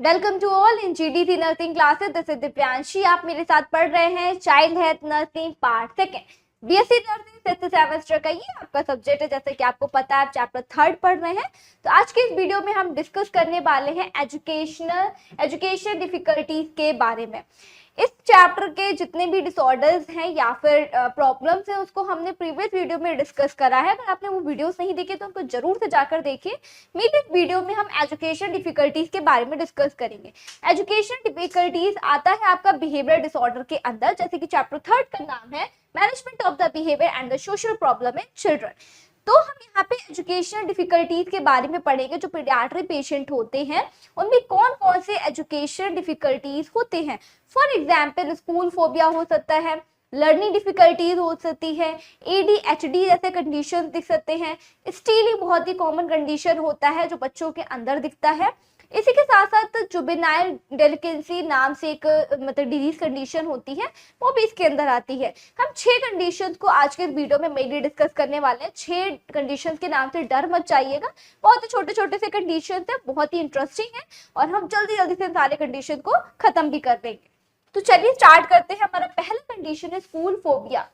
Welcome to all in GDC nursing classes. This is Divyanshi. आप मेरे साथ पढ़ रहे हैं child health nursing part second BSc nursing fifth semester का ये आपका सब्जेक्ट है। जैसे कि आपको पता है आप चैप्टर 3 पढ़ रहे हैं। तो आज के इस वीडियो में हम डिस्कस करने वाले हैं एजुकेशन डिफिकल्टीज के बारे में। इस चैप्टर के जितने भी डिसऑर्डर्स हैं या फिर प्रॉब्लम्स हैं उसको हमने प्रीवियस वीडियो में डिस्कस करा है। अगर आपने वो वीडियोस नहीं देखे तो उनको जरूर से जाकर देखिए। मेरे इस वीडियो में हम एजुकेशन डिफिकल्टीज के बारे में डिस्कस करेंगे। एजुकेशन डिफिकल्टीज आता है आपका बिहेवियर डिसऑर्डर के अंदर, जैसे कि चैप्टर 3 का नाम है management of the behaviour and the social problem in children. तो हम यहाँ पे एजुकेशन डिफिकल्टीज के बारे में पढ़ेंगे। जो पीडियाट्रिक पेशेंट होते हैं उनमें कौन कौन से एजुकेशन डिफिकल्टीज होते हैं। फॉर एग्जाम्पल स्कूल फोबिया हो सकता है, लर्निंग डिफिकल्टीज हो सकती है, ADHD जैसे कंडीशन दिख सकते हैं। स्टीलिंग बहुत ही कॉमन कंडीशन होता है जो बच्चों के अंदर दिखता है। इसी के साथ साथ जुवेनाइल डेलिकेंसी नाम से एक मतलब डिजीज कंडीशन होती है, वो भी इसके अंदर आती है। हम 6 कंडीशंस को आज के इस वीडियो में मेनली डिस्कस करने वाले हैं। 6 कंडीशंस के नाम से डर मत जाइएगा, बहुत ही छोटे छोटे से कंडीशंस है, बहुत ही इंटरेस्टिंग है और हम जल्दी जल्दी से सारे कंडीशन को खत्म भी कर देंगे। तो चलिए स्टार्ट करते हैं। हमारा पहला कंडीशन है स्कूल फोबिया।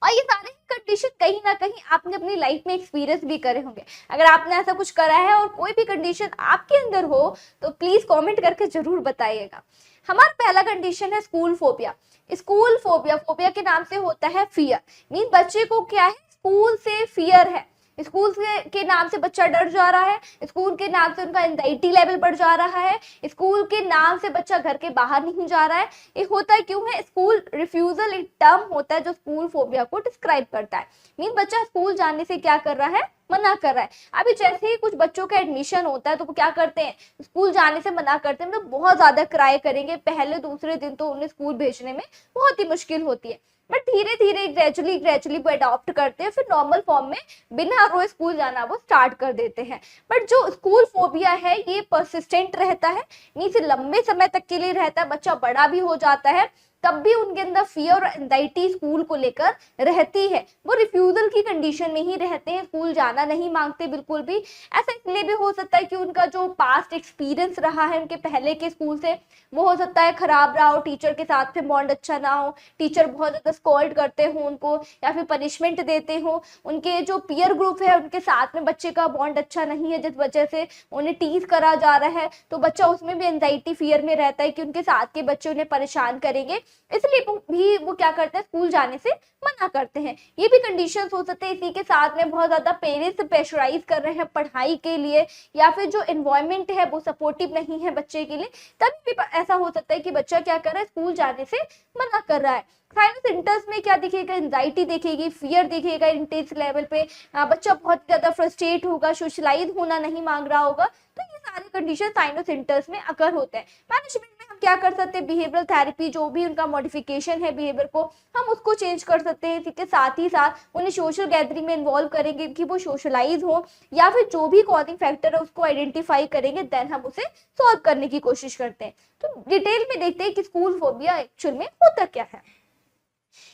और ये सारे कंडीशन कहीं ना कहीं आपने अपनी लाइफ में एक्सपीरियंस भी करे होंगे। अगर आपने ऐसा कुछ करा है और कोई भी कंडीशन आपके अंदर हो तो प्लीज कमेंट करके जरूर बताइएगा। हमारा पहला कंडीशन है school phobia. School phobia, phobia के नाम से होता है फियर। मीन बच्चे को क्या है, स्कूल से फियर है। स्कूल के नाम से बच्चा डर जा रहा है, स्कूल के नाम से उनका एंजाइटी लेवल बढ़ जा रहा है, स्कूल के नाम से बच्चा घर के बाहर नहीं जा रहा है। ये होता है क्यों है, स्कूल रिफ्यूजल एक टर्म होता है जो स्कूल फोबिया को डिस्क्राइब करता है। मीन बच्चा स्कूल जाने से क्या कर रहा है, मना कर रहा है। अभी जैसे ही कुछ बच्चों का एडमिशन होता है तो वो क्या करते हैं, स्कूल जाने से मना करते हैं। मतलब बहुत ज्यादा क्राई करेंगे, पहले दूसरे दिन तो उन्हें स्कूल भेजने में बहुत ही मुश्किल होती है। बट धीरे धीरे ग्रेजुअली वो अडॉप्ट करते हैं, फिर नॉर्मल फॉर्म में बिना रोए स्कूल जाना वो स्टार्ट कर देते हैं। बट जो स्कूल फोबिया है ये परसिस्टेंट रहता है, नीचे लंबे समय तक के लिए रहता है। बच्चा बड़ा भी हो जाता है तब भी उनके अंदर फियर और एंजाइटी स्कूल को लेकर रहती है। वो रिफ्यूजल की कंडीशन में ही रहते हैं, स्कूल जाना नहीं मांगते बिल्कुल भी। ऐसा इसलिए भी हो सकता है कि उनका जो पास्ट एक्सपीरियंस रहा है उनके पहले के स्कूल से वो हो सकता है खराब रहा हो, टीचर के साथ में बॉन्ड अच्छा ना हो, टीचर बहुत ज्यादा स्कॉल्ड करते हो उनको या फिर पनिशमेंट देते हो, उनके जो पीयर ग्रुप है उनके साथ में बच्चे का बॉन्ड अच्छा नहीं है जिस वजह से उन्हें टीज करा जा रहा है। तो बच्चा उसमें भी एंजाइटी फियर में रहता है कि उनके साथ के बच्चे उन्हें परेशान करेंगे, इसलिए वो क्या करते हैं, स्कूल जाने से मना करते हैं। ये भी कंडीशंस हो सकते हैं। इसी के साथ में बहुत ज्यादा पेरेंट्स प्रेशराइज कर रहे हैं पढ़ाई के लिए या फिर जो एनवायरनमेंट है वो सपोर्टिव नहीं है बच्चे के लिए, तभी भी ऐसा हो सकता है कि बच्चा क्या कर रहा है, स्कूल जाने से मना कर रहा है। साइनस सिम्टम्स में क्या दिखेगा, एंजाइटी दिखेगी, फियर दिखेगा इंटेंस लेवल पे, बच्चा बहुत ज्यादा फ्रस्ट्रेट होगा, सोशलाइज होना नहीं मांग रहा होगा। तो ये सारे कंडीशन साइनस सिम्टम्स में अकर होते हैं। मैनेजमेंट में हम क्या कर सकते हैं, बिहेवियरल थेरेपी, जो भी उनका मॉडिफिकेशन है बिहेवियर को हम उसको चेंज कर सकते हैं। इसके साथ ही साथ उन्हें सोशल गैदरिंग में इन्वॉल्व करेंगे कि वो सोशलाइज हो, या फिर जो भी कॉजिंग फैक्टर है उसको आइडेंटिफाई करेंगे, देन हम उसे सॉल्व करने की कोशिश करते हैं। तो डिटेल में देखते हैं कि स्कूल फोबिया एक्चुअल में होता क्या है।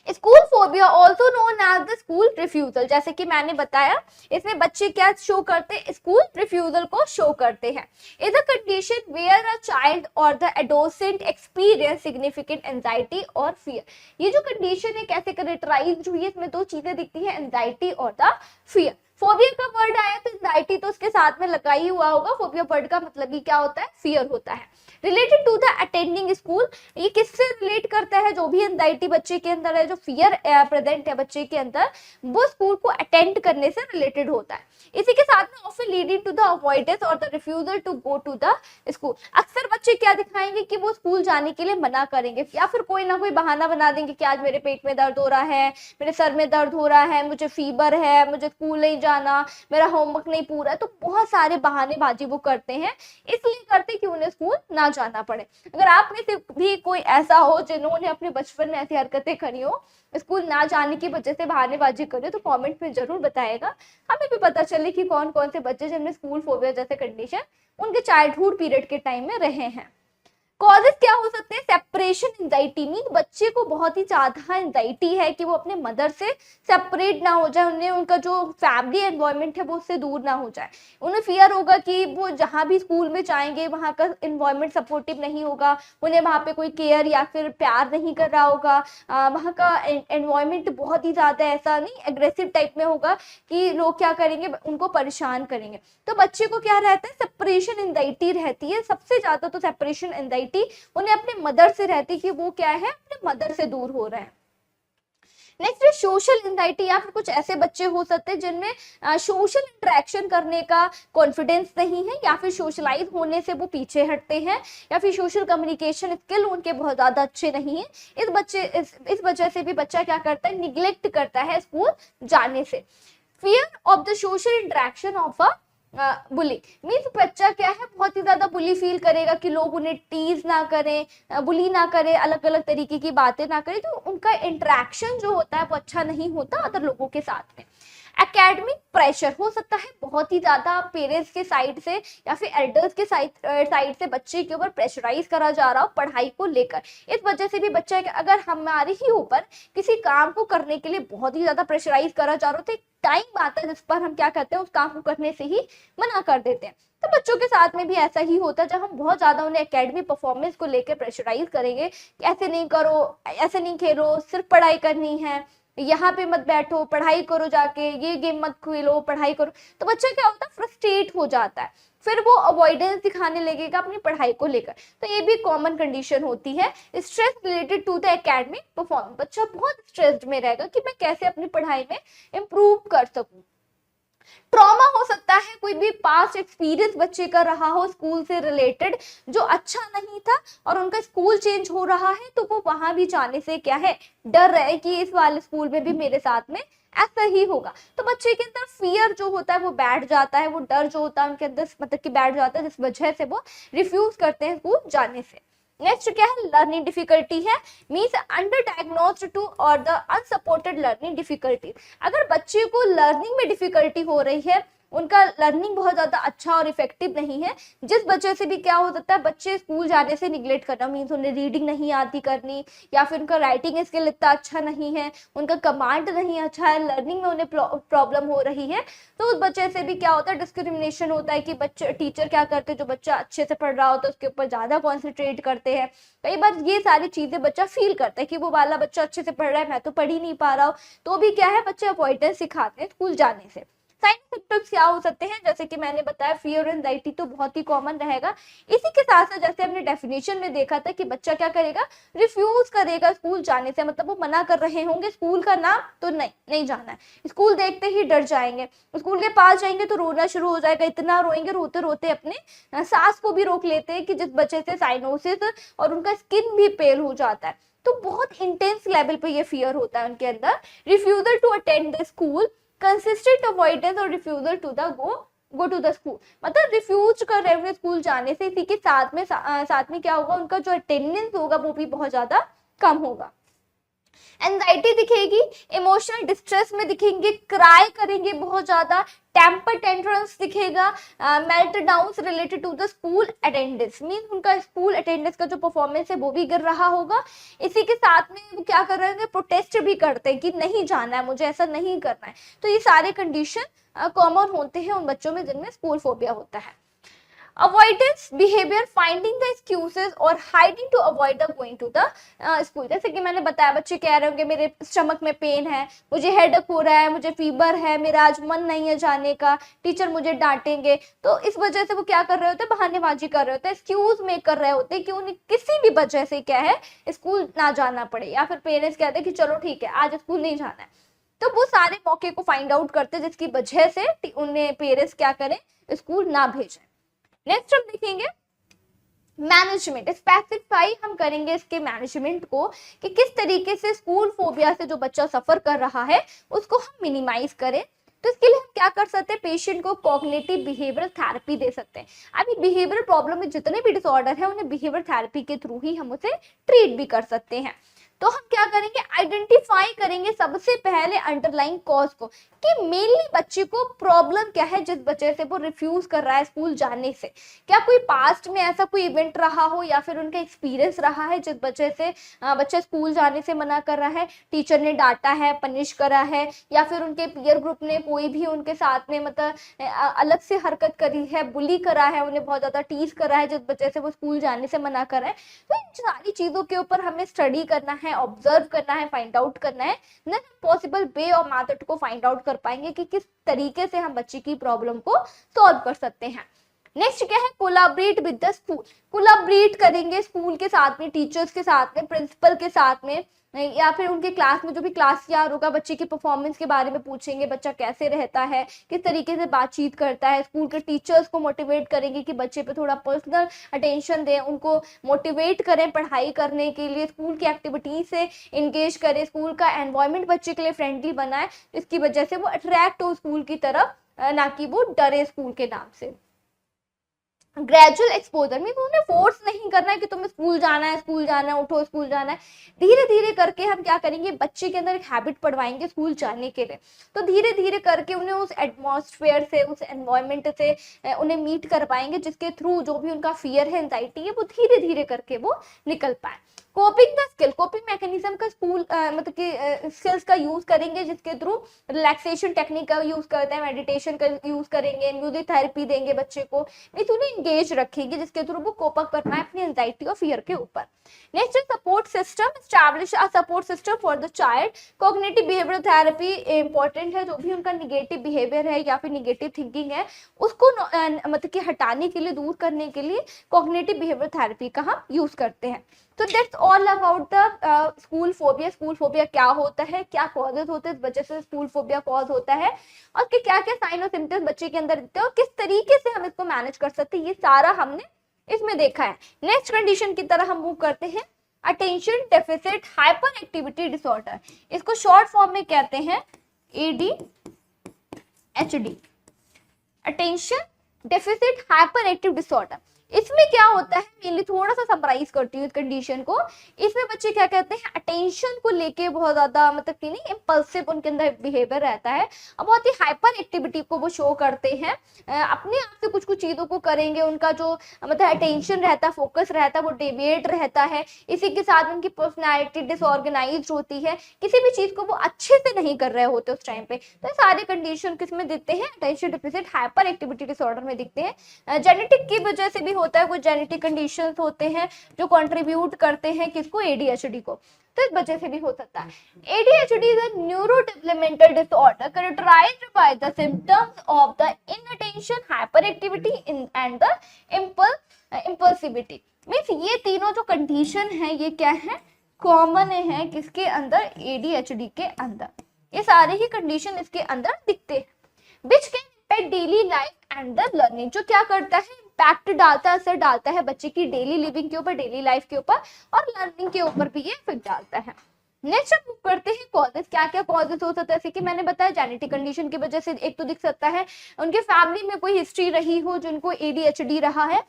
School phobia also known as the school refusal, जैसे कि मैंने बताया इसमें बच्चे क्या शो करते हैं, स्कूल रिफ्यूजल को शो करते हैं। Is a condition where a child और the adolescent experience significant anxiety और फियर। ये जो कंडीशन है कैसे कैरेक्टराइज हुई है, इसमें 2 चीजें दिखती है, एंजाइटी और द फियर। फोबिया का वर्ड आया तो एंजाइटी तो उसके साथ में लगा ही हुआ होगा। फोबिया वर्ड का मतलब ही क्या होता है, फियर होता है। Related to the attending school, ये किससे रिलेट करता है, जो भी एंजाइटी बच्चे के अंदर है, जो फियर प्रेजेंट है बच्चे के अंदर, वो स्कूल को अटेंड करने से रिलेटेड होता है। इसी के साथ में often leading to the avoidance और the refusal to go to the school. अक्सर बच्चे क्या दिखाएंगे कि वो स्कूल जाने के लिए मना करेंगे या फिर कोई ना कोई बहाना बना देंगे कि आज मेरे पेट में दर्द हो रहा है, मेरे सर में दर्द हो रहा है, मुझे फीवर है, मुझे स्कूल नहीं जाना, मेरा होमवर्क नहीं पूरा है। तो बहुत सारे बहानेबाजी वो करते हैं, इसलिए करते कि उन्हें स्कूल ना जाना पड़े। अगर आप में से भी कोई ऐसा हो जिन्होंने अपने बचपन में ऐसी हरकतें करी हो, स्कूल ना जाने की वजह से बहानेबाजी करे, तो कमेंट में जरूर बताएगा, हमें भी पता चले कि कौन कौन से बच्चे जिनमें स्कूल फोबिया जैसे कंडीशन उनके चाइल्डहुड पीरियड के टाइम में रहे हैं। कॉजेस क्या हो सकते हैं? सेपरेशन एंजाइटी, मीन बच्चे को बहुत ही ज्यादा एंजाइटी है कि वो अपने मदर से सेपरेट ना हो जाए, उन्हें उनका जो फैमिली एनवायरनमेंट है वो उससे दूर ना हो जाए। उन्हें फियर होगा कि वो जहाँ भी स्कूल में जाएंगे वहाँ का एनवायरनमेंट सपोर्टिव नहीं होगा, उन्हें वहाँ पे कोई केयर या फिर प्यार नहीं कर रहा होगा, वहाँ का एनवायरनमेंट बहुत ही ज्यादा ऐसा नहीं एग्रेसिव टाइप में होगा कि लोग क्या करेंगे, उनको परेशान करेंगे। तो बच्चे को क्या रहता है? सेपरेशन एंजाइटी रहती है सबसे ज्यादा। तो सेपरेशन एंजाइटी उन्हें अपने मदर से रहती कि वो क्या है, अपने मदर से दूर हो रहे हैं। नेक्स्ट है सोशल एंजाइटी, या फिर कुछ ऐसे बच्चे हो सकते हैं जिनमें सोशल इंटरेक्शन करने का कॉन्फिडेंस नहीं है, या फिर सोशलाइज होने से वो पीछे हटते हैं, या फिर सोशल कम्युनिकेशन स्किल उनके बहुत ज्यादा अच्छे नहीं है। इस वजह से भी बच्चा क्या करता है? निग्लेक्ट करता है स्कूल जाने से। Fear of the social interaction of a bully, means बच्चा क्या है, बहुत ही ज्यादा बुली फील करेगा कि लोग उन्हें टीज ना करें, बुली ना करें, अलग अलग तरीके की बातें ना करें, तो उनका इंटरेक्शन जो होता है वो अच्छा नहीं होता अदर लोगों के साथ में। एकेडमिक प्रेशर हो सकता है बहुत ही ज्यादा पेरेंट्स के साइड से या फिर एल्डर्स के साइड से बच्चे के ऊपर प्रेशराइज करा जा रहा हो पढ़ाई को लेकर। इस वजह से भी बच्चा अगर हमारे ही ऊपर किसी काम को करने के लिए बहुत ही ज्यादा प्रेशराइज करा जा रहा हो, तो एक टाइम आता है जिस पर हम क्या करते हैं, उस काम को करने से ही मना कर देते हैं। तो बच्चों के साथ में भी ऐसा ही होता है, जब हम बहुत ज्यादा उन्हें एकेडमिक परफॉर्मेंस को लेकर प्रेशराइज करेंगे कि ऐसे नहीं करो, ऐसे नहीं खेलो, सिर्फ पढ़ाई करनी है, यहाँ पे मत बैठो, पढ़ाई करो, जाके ये गेम मत खेलो, पढ़ाई करो, तो बच्चा क्या होता है? फ्रस्ट्रेट हो जाता है, फिर वो अवॉइडेंस दिखाने लगेगा अपनी पढ़ाई को लेकर। तो ये भी कॉमन कंडीशन होती है। Stress related to the academic performance, बच्चा बहुत स्ट्रेस्ड में रहेगा कि मैं कैसे अपनी पढ़ाई में इंप्रूव कर सकूं। ट्रॉमा हो सकता है, कोई भी पास्ट एक्सपीरियंस बच्चे का रहा हो स्कूल से रिलेटेड जो अच्छा नहीं था, और उनका स्कूल चेंज हो रहा है, तो वो वहां भी जाने से क्या है, डर रहे कि इस वाले स्कूल में भी मेरे साथ में ऐसा ही होगा। तो बच्चे के अंदर फियर जो होता है वो बैठ जाता है, वो डर जो होता है उनके अंदर मतलब कि बैठ जाता है, जिस वजह से वो रिफ्यूज करते हैं स्कूल जाने से। नेक्स्ट क्या है? लर्निंग डिफिकल्टी है, मीन्स अंडर डायग्नोस्ड टू और द अनसपोर्टेड लर्निंग डिफिकल्टी। अगर बच्चे को लर्निंग में डिफिकल्टी हो रही है, उनका लर्निंग बहुत ज्यादा अच्छा और इफेक्टिव नहीं है, जिस वजह से भी क्या हो सकता है, बच्चे स्कूल जाने से निगलेक्ट करना, मीन्स उन्हें रीडिंग नहीं आती करनी, या फिर उनका राइटिंग स्किल इतना अच्छा नहीं है, उनका कमांड नहीं अच्छा है, लर्निंग में उन्हें प्रॉब्लम हो रही है, तो उस वजह से भी क्या होता है? डिस्क्रिमिनेशन होता है कि बच्चे टीचर क्या करते हैं, जो बच्चा अच्छे से पढ़ रहा होता है उसके ऊपर ज्यादा कॉन्सेंट्रेट करते हैं। कई बार ये सारी चीजें बच्चा फील करता है कि वो वाला बच्चा अच्छे से पढ़ रहा है, मैं तो पढ़ ही नहीं पा रहा हूँ, तो भी क्या है, बच्चे अवॉइडेंस सिखाते हैं स्कूल जाने से। साइड सिम्टम्स क्या हो सकते हैं? जैसे कि मैंने बताया, फियर एंजाइटी तो बहुत ही कॉमन रहेगा। इसी के साथ साथ जैसे हमने डेफिनेशन में देखा था कि बच्चा क्या करेगा, रिफ्यूज करेगा स्कूल जाने से, मतलब वो मना कर रहे होंगे स्कूल का नाम, तो नहीं जाना है, स्कूल देखते ही डर जाएंगे, स्कूल के पास जाएंगे तो रोना शुरू हो जाएगा, इतना रोएंगे, रोते रोते अपने सांस को भी रोक लेते हैं कि जिस वजह से साइनोसिस और उनका स्किन भी पेल हो जाता है। तो बहुत इंटेंस लेवल पे ये फियर होता है उनके अंदर। Refusal to attend the school, consistent avoidance और refusal to the go to the school, मतलब रिफ्यूज कर रहे हैं स्कूल जाने से। इसी के साथ में क्या होगा, उनका जो अटेंडेंस होगा वो भी बहुत ज्यादा कम होगा। एंजाइटी दिखेगी, इमोशनल डिस्ट्रेस में दिखेंगे, क्राई करेंगे बहुत ज्यादा, टेम्पर टेंट्रम्स दिखेगा, meltdowns related to the school attendance, mean उनका स्कूल अटेंडेंस का जो परफॉर्मेंस है वो भी गिर रहा होगा। इसी के साथ में वो क्या कर रहे होंगे, प्रोटेस्ट भी करते हैं कि नहीं जाना है, मुझे ऐसा नहीं करना है। तो ये सारे कंडीशन कॉमन होते हैं उन बच्चों में जिनमें स्कूल फोबिया होता है। Avoidance behaviour, finding the excuses और hiding to avoid the going to the school. जैसे कि मैंने बताया, बच्चे कह रहे होंगे मेरे स्टमक में पेन है, मुझे हेडेक हो रहा है, मुझे फीवर है, मेरा आज मन नहीं है जाने का, टीचर मुझे डांटेंगे, तो इस वजह से वो क्या कर रहे होते हैं, बहानेबाजी कर रहे होते हैं, एक्सक्यूज मेक कर रहे होते हैं कि उन्हें किसी भी वजह से क्या है, स्कूल ना जाना पड़े, या फिर पेरेंट्स कहते हैं कि चलो ठीक है आज स्कूल नहीं जाना है। तो वो सारे मौके को फाइंड आउट करते हैं जिसकी वजह से उन्हें पेरेंट्स क्या करें, स्कूल ना भेजें। नेक्स्ट हम देखेंगे मैनेजमेंट, स्पेसिफाई हम करेंगे इसके मैनेजमेंट को कि किस तरीके से स्कूल फोबिया से जो बच्चा सफर कर रहा है उसको हम मिनिमाइज करें। तो इसके लिए हम क्या कर सकते हैं, पेशेंट को कॉग्निटिव बिहेवियरल थेरेपी दे सकते हैं। अभी बिहेवियरल प्रॉब्लम में जितने भी डिसऑर्डर है उन्हें बिहेवियर थेरेपी के थ्रू ही हम उसे ट्रीट भी कर सकते हैं। तो हम क्या करेंगे, आइडेंटिफाई करेंगे सबसे पहले अंडरलाइंग कॉज को, कि मेनली बच्चे को प्रॉब्लम क्या है जिस वजह से वो रिफ्यूज कर रहा है स्कूल जाने से। क्या कोई पास्ट में ऐसा कोई इवेंट रहा हो या फिर उनका एक्सपीरियंस रहा है जिस वजह से बच्चा स्कूल जाने से मना कर रहा है, टीचर ने डांटा है, पनिश करा है, या फिर उनके पीयर ग्रुप ने कोई भी उनके साथ में मतलब अलग से हरकत करी है, बुली करा है, उन्हें बहुत ज्यादा टीज करा है जिस वजह से वो स्कूल जाने से मना कर रहा है। तो इन सारी चीजों के ऊपर हमें स्टडी करना है, ऑब्जर्व करना है, फाइंड आउट करना है, देन पॉसिबल वे और मेथड को फाइंड आउट कर पाएंगे कि किस तरीके से हम बच्चे की प्रॉब्लम को सॉल्व कर सकते हैं। नेक्स्ट क्या है, collaborate with the school. Collaborate करेंगे स्कूल के साथ में, टीचर्स के साथ में, प्रिंसिपल के साथ में, या फिर उनके क्लास में जो भी क्लास यार होगा, बच्चे की परफॉर्मेंस के बारे में पूछेंगे, बच्चा कैसे रहता है, किस तरीके से बातचीत करता है। स्कूल के टीचर्स को मोटिवेट करेंगे कि बच्चे पे थोड़ा पर्सनल अटेंशन दें, उनको मोटिवेट करें पढ़ाई करने के लिए, स्कूल की एक्टिविटीज से इंगेज करें, स्कूल का एनवायरनमेंट बच्चे के लिए फ्रेंडली बनाए, इसकी वजह से वो अट्रैक्ट हो स्कूल की तरफ, ना कि वो डरे स्कूल के नाम से। ग्रेजुअल एक्सपोजर में उन्हें फोर्स नहीं करना है कि तुम्हें स्कूल जाना है, स्कूल जाना है, उठो स्कूल जाना है। धीरे धीरे करके हम क्या करेंगे, बच्चे के अंदर एक हैबिट पड़वाएंगे स्कूल जाने के लिए। तो धीरे धीरे करके उन्हें उस एटमॉस्फेयर से, उस एनवायरनमेंट से उन्हें मीट कर पाएंगे, जिसके थ्रू जो भी उनका फियर है, एंजाइटी है, वो धीरे धीरे करके वो निकल पाए। Coping the skill, coping mechanism का स्कूल मतलब कि स्किल्स का यूज करेंगे, जिसके थ्रू रिलैक्सेशन टेक्निक का यूज करते हैं, मेडिटेशन का यूज करेंगे, म्यूजिक थेरेपी देंगे बच्चे को, उन्हें इंगेज रखेंगे, जिसके थ्रू वो कोप अप कर पाए अपनी एंजाइटी और फियर के ऊपर। Next support system, establish a support system for the child. Cognitive behaviour therapy important है, जो भी उनका निगेटिव बिहेवियर है या फिर निगेटिव थिंकिंग है उसको मतलब कि हटाने के लिए, दूर करने के लिए कॉग्निटिव बिहेवियर थेरेपी का हम यूज करते हैं। तो that's all about the school phobia. School phobia क्या होता है, क्या कॉजेज होते हैं इस वजह से स्कूल फोबिया कॉज होता है, और कि क्या क्या साइन और सिम्टम्स बच्चे के अंदर दिखते हैं, और किस तरीके से हम इसको मैनेज कर सकते हैं, ये सारा हमने इसमें देखा है। नेक्स्ट कंडीशन की तरह हम मूव करते हैं, attention deficit hyper activity disorder. इसको शॉर्ट फॉर्म में कहते हैं ADHD, attention deficit hyper active disorder. इसमें क्या होता है, मेनली थोड़ा सा समराइज करती हूँ इस कंडीशन को। इसमें बच्चे क्या कहते हैं, अटेंशन को लेके बहुत ज्यादा मतलब कि नहीं, इम्पल्सिव उनके अंदर बिहेवियर रहता है, और बहुत ही हाइपर एक्टिविटी को वो शो करते हैं, अपने आप से कुछ कुछ चीजों को करेंगे, उनका जो मतलब अटेंशन रहता है, फोकस रहता है, वो डेविएट रहता है। इसी के साथ उनकी पर्सनैलिटी डिसऑर्गेनाइज होती है, किसी भी चीज को वो अच्छे से नहीं कर रहे होते उस टाइम पे। तो ये सारे कंडीशन किसमें दिखते हैं, attention deficit hyper activity disorder में दिखते हैं। जेनेटिक की वजह से भी होता है, कुछ जेनेटिक कंडीशंस होते हैं जो कंट्रीब्यूट करते हैं किसको, ADHD को, तो इस वजह से भी हो सकता है। ADHD is a neuro developmental disorder characterised by the symptoms of the inattention, hyper activity and the impulsivity. Means ये तीनों जो कंडीशन है ये क्या है, कॉमन है किसके अंदर, ADHD के अंदर। ये सारे ही कंडीशन इसके अंदर दिखते हैं। Which can impact daily life and the learning, जो क्या करता है, इम्पैक्ट डालता है, असर डालता है बच्चे की डेली लिविंग के ऊपर, डेली लाइफ के ऊपर, और लर्निंग के ऊपर भी ये इफेक्ट डालता है। नेक्स्ट हम करते हैं कॉजेस। क्या क्या कॉजेस हो सकता है, जैसे कि मैंने बताया जेनेटिक कंडीशन की वजह से एक तो दिख सकता है, उनके फैमिली में कोई हिस्ट्री रही हो जिनको ADHD रहा है,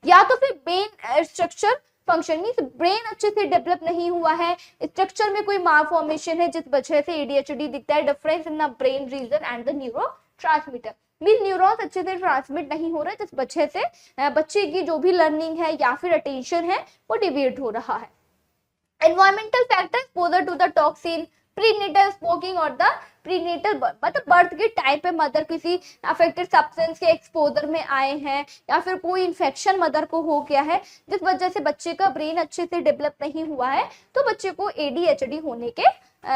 या तो फिर brain structure function means brain अच्छे से डेवलप नहीं हुआ है, स्ट्रक्चर में कोई मालफॉर्मेशन है जिस वजह से ADHD दिखता है। Difference in the brain region and the neurotransmitter, mean neurons अच्छे से ट्रांसमिट नहीं हो रहा है, जिस वजह से बच्चे की जो भी लर्निंग है या फिर अटेंशन है वो डिविएट हो रहा है। Environmental factor, exposure to the toxin, prenatal smoking और द प्रीनेटल मतलब बर्थ के टाइम पे मदर किसी अफेक्टेड सब्सटेंस के एक्सपोजर में आए हैं, या फिर कोई इन्फेक्शन मदर को हो गया है जिस वजह से बच्चे का ब्रेन अच्छे से डेवलप नहीं हुआ है, तो बच्चे को ADHD होने के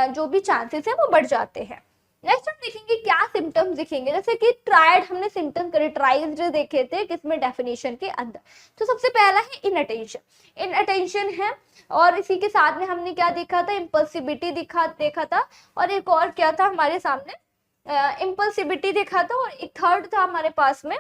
जो भी चांसेस है वो बढ़ जाते हैं। नेक्स्ट हम देखेंगे क्या सिम्टम्स दिखेंगे, जैसे कि ट्रायड हमने सिम्टम्स कैरेक्टराइज्ड देखे थे किसमें, डेफिनेशन के अंदर। तो सबसे पहला है इनअटेंशन, इनअटेंशन है, और इसी के साथ में हमने क्या देखा था, इम्पल्सिबिलिटी देखा था, और एक और क्या था हमारे सामने, इम्पल्सिबिलिटी देखा था, और एक थर्ड था हमारे पास में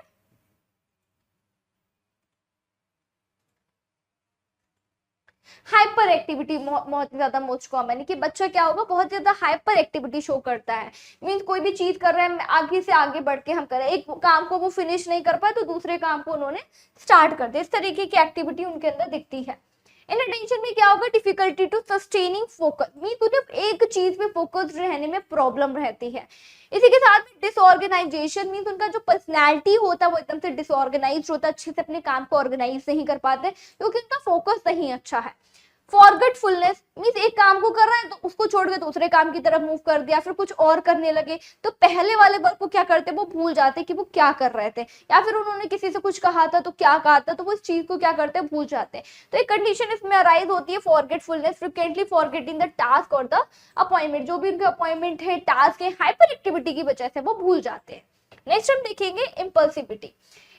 हाइपर एक्टिविटी। बहुत ज्यादा मोस्ट कॉमन है कि बच्चा क्या होगा, बहुत ज्यादा हाइपर एक्टिविटी शो करता है, मीन्स कोई भी चीज कर रहे हैं आगे से आगे बढ़ के हम कर रहे हैं, एक काम को वो फिनिश नहीं कर पाए तो दूसरे काम को उन्होंने स्टार्ट कर दिया, इस तरीके की एक्टिविटी उनके अंदर दिखती है। इनअटेंशन में क्या होगा, difficulty to sustaining focus, mean उन्हें एक चीज पे फोकस रहने में प्रॉब्लम रहती है। इसी के साथ में डिसऑर्गेनाइजेशन, मीन उनका जो पर्सनैलिटी होता है वो एकदम से डिसऑर्गेनाइज होता है, अच्छे से अपने काम को ऑर्गेनाइज नहीं कर पाते क्योंकि उनका फोकस नहीं अच्छा है। फॉरगेटफुलनेस मींस एक काम को कर रहा है तो उसको छोड़ के दूसरे काम की तरफ मूव कर दिया, फिर कुछ और करने लगे तो पहले वाले वर्क को क्या करते वो भूल जाते कि वो क्या कर रहे थे, या फिर उन्होंने किसी से कुछ कहा था तो क्या कहा था, तो वो इस चीज को क्या करते हैं भूल जाते हैं। तो एक कंडीशन इसमें अराइज होती है forgetfulness, frequently forgetting the task और द अपॉइंटमेंट, जो भी उनके अपॉइंटमेंट है, टास्क है, हाइपर एक्टिविटी की वजह से वो भूल जाते हैं। नेक्स्ट हम देखेंगे इम्पल्सिविटी।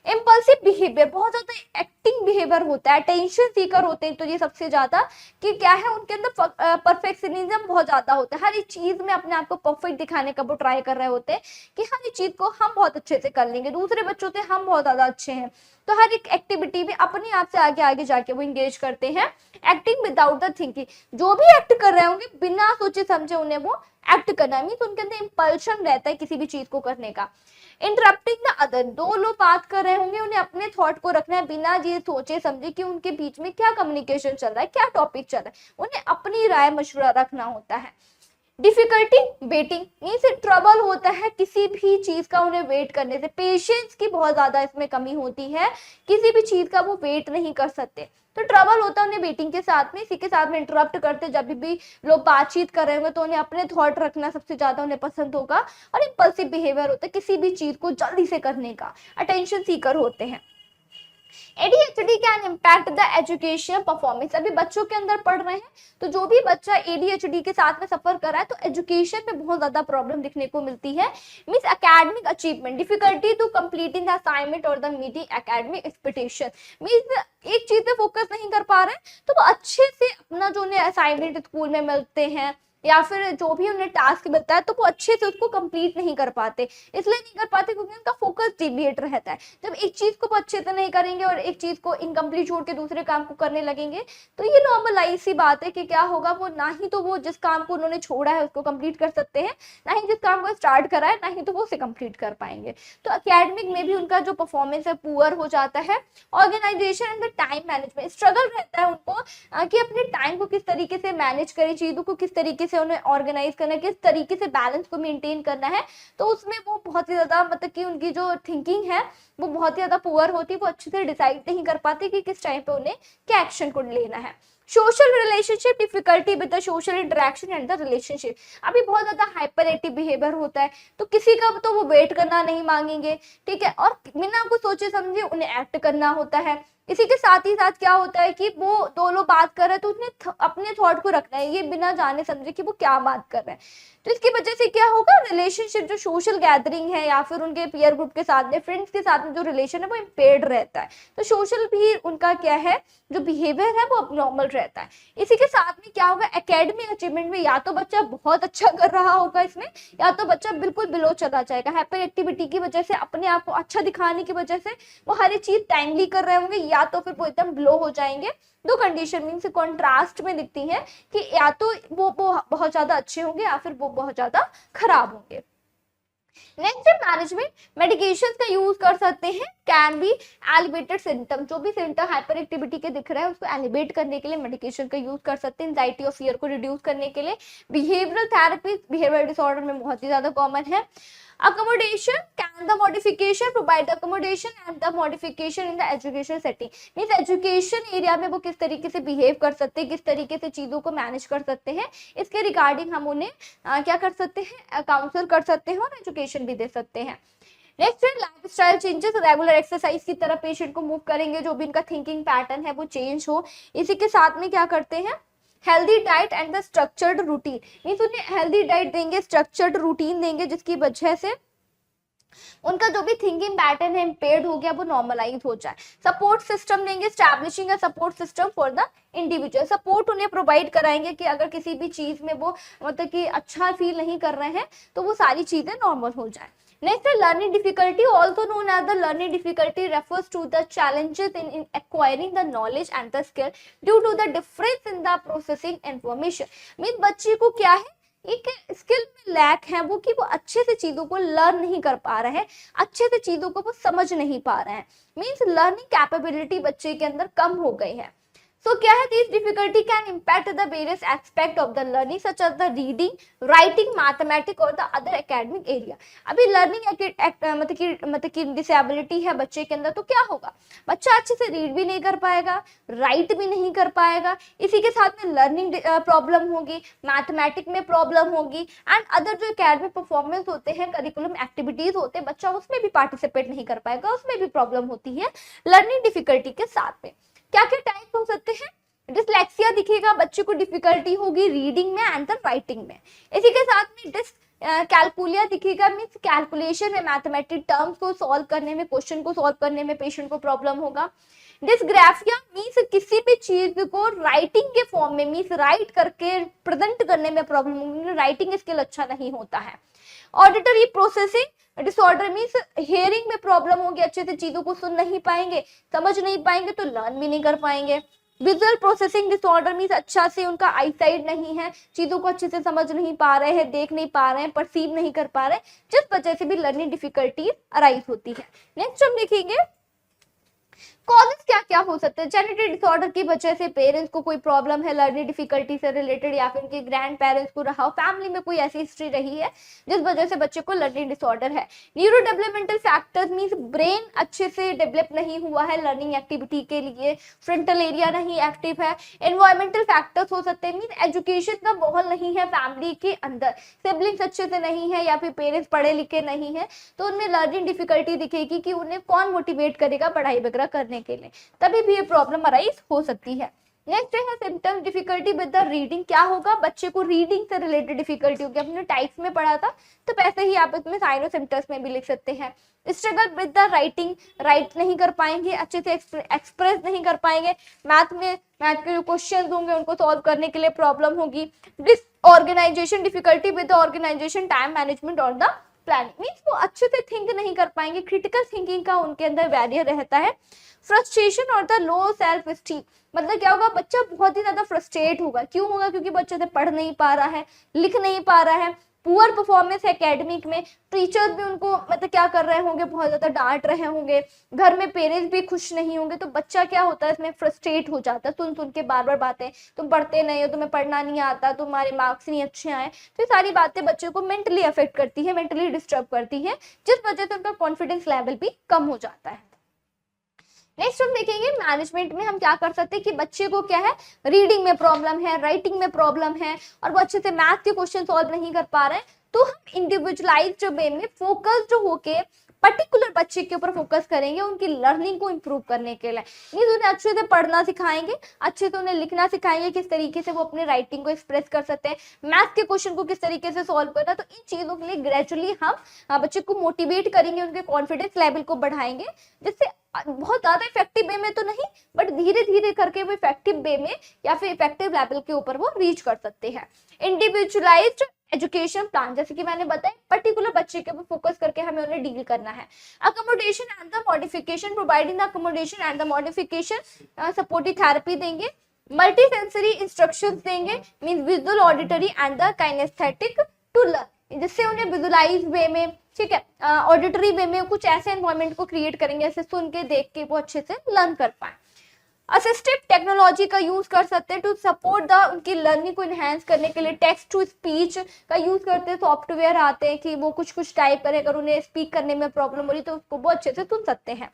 इम्पल्सिव बिहेवियर बहुत ज्यादा एक्टिंग बिहेवियर होता है, टेंशन सीकर होते हैं, तो ये सबसे ज्यादा कि क्या है उनके अंदर परफेक्शनिज्म बहुत ज्यादा होता है, हर एक चीज में अपने आप को परफेक्ट दिखाने का वो ट्राई कर रहे होते हैं कि हर एक चीज को हम बहुत अच्छे से कर लेंगे, दूसरे बच्चों से हम बहुत ज्यादा अच्छे हैं, तो हर एक एक्टिविटी में अपने आप से आगे आगे जाके वो इंगेज करते हैं। एक्टिंग विदाउट द थिंकिंग, जो भी एक्ट कर रहे होंगे बिना सोचे समझे उन्हें वो एक्ट करना, मीन उनके अंदर इंपल्शन रहता है किसी भी चीज को करने का। इंटरप्टिंग द अदर, दो लोग बात कर रहे होंगे उन्हें अपने थॉट को रखना है बिना ये सोचे समझे कि उनके बीच में क्या कम्युनिकेशन चल रहा है, क्या टॉपिक चल रहा है, उन्हें अपनी राय मशवरा रखना होता है। डिफिकल्टी वेटिंग, मीन्स ट्रबल होता है किसी भी चीज का उन्हें वेट करने से, पेशेंस की बहुत ज्यादा इसमें कमी होती है, किसी भी चीज का वो वेट नहीं कर सकते, तो ट्रबल होता है उन्हें वेटिंग के साथ में। इसी के साथ में इंटरप्ट करते जब भी लोग बातचीत कर रहे होंगे तो उन्हें अपने थॉट रखना सबसे ज्यादा उन्हें पसंद होगा। और इंपल्सिव बिहेवियर होता है किसी भी चीज को जल्दी से करने का, अटेंशन सीकर होते हैं। ADHD can impact the education performance, अभी बच्चों के अंदर पढ़ रहे हैं तो जो भी बच्चा ADHD के साथ में सफर कर रहा है तो एजुकेशन में बहुत ज्यादा प्रॉब्लम दिखने को मिलती है। Means academic achievement, difficulty to completing the assignment और the meeting academic expectation, means एक चीज पे फोकस नहीं कर पा रहे हैं तो वो अच्छे से अपना जो उन्हें असाइनमेंट स्कूल में मिलते हैं या फिर जो भी उन्हें टास्क मिलता है तो वो अच्छे से उसको कंप्लीट नहीं कर पाते, इसलिए नहीं कर पाते क्योंकि उनका फोकस डिविएट रहता है। जब एक चीज को वो अच्छे से नहीं करेंगे और एक चीज को इनकम्प्लीट छोड़ के दूसरे काम को करने लगेंगे तो ये नॉर्मलाइज सी बात है कि क्या होगा, वो ना ही तो वो जिस काम को उन्होंने छोड़ा है उसको कंप्लीट कर सकते हैं, ना ही जिस काम को स्टार्ट करा है ना ही तो वो उसे कंप्लीट कर पाएंगे। तो अकेडमिक में भी उनका जो परफॉर्मेंस है पुअर हो जाता है। Organization and the time management, struggle रहता है उनको कि अपने टाइम को किस तरीके से मैनेज करें, चीजों को किस तरीके से उन्हें ऑर्गेनाइज करना है, किस तरीके से बैलेंस को मेंटेन करना है, तो उसमें वो बहुत ही ज्यादा मतलब कि उनकी जो थिंकिंग है वो बहुत ही ज्यादा पुअर होती है, वो अच्छे से डिसाइड नहीं कर पाते कि किस टाइम पे उन्हें क्या एक्शन को लेना है। Social relationship, difficulty with the social interaction and the relationship, अभी बहुत ज्यादा हाइपर एक्टिव बिहेवियर होता है तो किसी का तो वो वेट करना नहीं मांगेंगे, ठीक है, और बिना कुछ सोचे समझे उन्हें एक्ट करना होता है। इसी के साथ ही साथ क्या होता है कि वो दो लोग बात कर रहे हैं तो उन्हें अपने थॉट को रखना है, ये बिना जाने समझे कि वो क्या बात कर रहे हैं, तो इसकी वजह से क्या होगा, रिलेशनशिप जो सोशल गैदरिंग है या फिर उनके पीयर ग्रुप के साथ में, फ्रेंड्स के साथ में जो रिलेशन है वो इम्पेयर्ड रहता है, तो सोशल भी उनका क्या है जो बिहेवियर है वो अबनॉर्मल रहता है। इसी के साथ में क्या होगा, एकेडमिक अचीवमेंट में या तो बच्चा बहुत अच्छा कर रहा होगा इसमें या तो बच्चा बिल्कुल बिलो चला जाएगा, हाइपर एक्टिविटी की वजह से, अपने आप को अच्छा दिखाने की वजह से वो हर एक चीज टाइमली कर रहे होंगे या तो फिर वो एकदम बिलो हो जाएंगे। दो कंडीशन मीन्स कॉन्ट्रास्ट में दिखती है कि या तो वो बहुत ज्यादा अच्छे होंगे या फिर वो बहुत ज्यादा खराब होंगे। नेक्स्ट मैनेजमेंट, मेडिकेशन का यूज कर सकते हैं, कैन बी एलिवेटेड सिम्टम, जो भी सिम्टम हाइपर एक्टिविटी के दिख रहा है उसको एलिवेट करने के लिए मेडिकेशन का यूज कर सकते हैं, एंजाइटी और फियर को रिड्यूस करने के लिए। बिहेवियरल थेरेपी बिहेवियर डिसऑर्डर में बहुत ही ज्यादा कॉमन है। accommodation, can the modification provide the accommodation and the modification in the education setting, means education area में वो किस तरीके से बिहेव कर सकते हैं, किस तरीके से चीजों को मैनेज कर सकते हैं, इसके रिगार्डिंग हम उन्हें क्या कर सकते हैं, काउंसल कर सकते हैं और एजुकेशन भी दे सकते हैं। नेक्स्ट है लाइफस्टाइल चेंजेस, रेगुलर एक्सरसाइज की तरफ पेशेंट को मूव करेंगे, जो भी इनका थिंकिंग पैटर्न है वो चेंज हो। इसी के साथ में क्या करते हैं, healthy diet and the structured routine, means उन्हें हेल्दी डाइट देंगे, स्ट्रक्चर्ड रूटीन देंगे जिसकी वजह से उनका जो भी थिंकिंग पैटर्न है इम्पेयर्ड हो गया वो नॉर्मलाइज हो जाए। सपोर्ट सिस्टम देंगे, establishing a support system for the individual, support उन्हें प्रोवाइड कराएंगे कि अगर किसी भी चीज में वो मतलब कि अच्छा फील नहीं कर रहे हैं तो वो सारी चीजें नॉर्मल हो जाए। Next है learning difficulty, also known as the learning difficulty, refers to the challenges in acquiring the knowledge and the skill due to the difference in the processing information. Mean बच्चे को क्या है, एक स्किल में lack है वो कि वो अच्छे से चीजों को लर्न नहीं कर पा रहे हैं, अच्छे से चीजों को वो समझ नहीं पा रहे हैं, मीन्स लर्निंग कैपेबिलिटी बच्चे के अंदर कम हो गई है। So क्या है, this difficulty can impact the various aspect of the learning such as the reading, writing, mathematics और द अदर एकेडमिक एरिया। अभी लर्निंग मतलब कि डिसेबिलिटी है बच्चे के अंदर, तो क्या होगा, बच्चा अच्छे से रीड भी नहीं कर पाएगा, राइट भी नहीं कर पाएगा, इसी के साथ में लर्निंग प्रॉब्लम होगी, मैथमेटिक्स में प्रॉब्लम होगी, एंड अदर जो एकेडमिक परफॉर्मेंस होते हैं, करिकुलम एक्टिविटीज होते हैं, बच्चा उसमें भी पार्टिसिपेट नहीं कर पाएगा, उसमें भी प्रॉब्लम होती है लर्निंग डिफिकल्टी के साथ में। क्या क्या टाइप हो सकते हैं, डिसलेक्सिया दिखेगा, बच्चे को डिफिकल्टी होगी रीडिंग में एंड राइटिंग में। इसी के साथ में कैलकुलिया दिखेगा, मीन्स कैलकुलेशन में, मैथमेटिक टर्म्स को सॉल्व करने में, क्वेश्चन को सॉल्व करने में पेशेंट को प्रॉब्लम होगा। डिसग्राफिया मीन्स किसी भी चीज को राइटिंग के फॉर्म में, मीन्स राइट करके प्रेजेंट करने में प्रॉब्लम होगी, राइटिंग स्किल अच्छा नहीं होता है। Auditory processing disorder means hearing में प्रॉब्लम होगी, अच्छे से चीजों को सुन नहीं पाएंगे, समझ नहीं पाएंगे, तो लर्न भी नहीं कर पाएंगे। विजुअल प्रोसेसिंग डिसऑर्डर मीन्स अच्छा से उनका आई साइड नहीं है, चीजों को अच्छे से समझ नहीं पा रहे हैं, देख नहीं पा रहे हैं, परसीव नहीं कर पा रहे, जिस वजह से भी लर्निंग डिफिकल्टी अराइज होती है। नेक्स्ट हम देखेंगे कॉजेस क्या क्या हो सकते हैं। जेनेटिक डिसऑर्डर की वजह से पेरेंट्स को कोई प्रॉब्लम है लर्निंग डिफिकल्टी से रिलेटेड, या फिर उनके ग्रैंड पेरेंट्स को रहा हो, फैमिली में कोई ऐसी हिस्ट्री रही है जिस वजह से बच्चे को लर्निंग डिसऑर्डर है। Neuro developmental factors means brain अच्छे से डेवलप नहीं हुआ है लर्निंग एक्टिविटी के लिए, फ्रंटल एरिया नहीं एक्टिव है। एनवायरमेंटल फैक्टर्स हो सकते हैं, मींस एजुकेशन का माहौल नहीं है फैमिली के अंदर, सिबलिंग्स अच्छे से नहीं है, या फिर पेरेंट्स पढ़े लिखे नहीं है, तो उनमें लर्निंग डिफिकल्टी दिखेगी कि उन्हें कौन मोटिवेट करेगा पढ़ाई वगैरह करने के लिए, तभी भी ये प्रॉब्लम अराइज हो सकती है। नेक्स्ट है symptoms difficulty with the reading. क्या होगा, बच्चे को रीडिंग से रिलेटेड डिफिकल्टी होगी, अपने टाइप्स में पढ़ा था तो वैसे ही आप इसमें साइन और सिम्टम्स में भी लिख सकते हैं। Struggle with the writing, right नहीं कर पाएंगे, अच्छे से एक्सप्रेस नहीं कर पाएंगे, मैथ के जो क्वेश्चन होंगे उनको सॉल्व करने के लिए प्रॉब्लम होगी। Disorganization difficulty with the organization, time management और द प्लानिंग, मीन्स वो अच्छे से थिंक नहीं कर पाएंगे, क्रिटिकल थिंकिंग का उनके अंदर बैरियर रहता है। फ्रस्ट्रेशन और द लो सेल्फ स्टीम, मतलब क्या होगा, बच्चा बहुत ही ज्यादा फ्रस्ट्रेट होगा, क्यों होगा, क्योंकि बच्चे से पढ़ नहीं पा रहा है, लिख नहीं पा रहा है, पुअर परफॉर्मेंस है एकेडमिक में, टीचर्स भी उनको मतलब क्या कर रहे होंगे, बहुत ज्यादा डांट रहे होंगे, घर में पेरेंट्स भी खुश नहीं होंगे, तो बच्चा क्या होता है इसमें फ्रस्ट्रेट हो जाता है, सुन सुन के बार बार बातें, तुम पढ़ते नहीं हो, तुम्हें पढ़ना नहीं आता, तुम्हारे मार्क्स नहीं अच्छे आए, तो ये सारी बातें बच्चे को मेंटली अफेक्ट करती है, मेंटली डिस्टर्ब करती है, जिस वजह से उनका कॉन्फिडेंस लेवल भी कम हो जाता है। नेक्स्ट हम देखेंगे मैनेजमेंट में हम क्या कर सकते हैं कि बच्चे को क्या है, रीडिंग में प्रॉब्लम है, राइटिंग में प्रॉब्लम है, और वो अच्छे से मैथ के क्वेश्चन सॉल्व नहीं कर पा रहे हैं, तो हम इंडिविजुअलाइज्ड वे में फोकस्ड होके पर्टिकुलर बच्चे के ऊपर फोकस करेंगे, उनकी लर्निंग को इंप्रूव करने के लिए। मींस उन्हें अच्छे से पढ़ना सिखाएंगे, अच्छे से उन्हें लिखना सिखाएंगे, किस तरीके से वो अपने राइटिंग को एक्सप्रेस कर सकते हैं, मैथ के क्वेश्चन को किस तरीके से सॉल्व करना, तो इन चीजों के लिए ग्रेजुअली हम बच्चे को मोटिवेट करेंगे, उनके कॉन्फिडेंस लेवल को बढ़ाएंगे, जिससे बहुत ज्यादा इफेक्टिव वे में तो नहीं, बट धीरे धीरे करके वो इफेक्टिव वे में या फिर इफेक्टिव लेवल के ऊपर वो रीच कर सकते हैं। इंडिविजुअलाइज्ड एजुकेशन प्लान, जैसे कि मैंने बताया, पर्टिकुलर बच्चे के ऊपर फोकस करके हमें उन्हें डील करना है। Accommodation and the modification, providing the accommodation and the modification, supportive therapy देंगे, मल्टी सेंसरी इंस्ट्रक्शंस देंगे, means visual, auditory and the kinesthetic to learn, जिससे उन्हें विजुअलाइज वे में, ठीक है, ऑडिटरी वे में कुछ ऐसे एनवायरनमेंट को क्रिएट करेंगे, ऐसे सुन के देख के वो अच्छे से लर्न कर पाए। असिस्टिव टेक्नोलॉजी का यूज कर सकते हैं टू सपोर्ट द उनकी लर्निंग को इनहेंस करने के लिए, टेक्स्ट टू स्पीच का यूज करते हैं, सॉफ्टवेयर आते हैं कि वो कुछ टाइप करें, अगर उन्हें स्पीक करने में प्रॉब्लम हो रही तो उसको वो अच्छे से सुन सकते हैं।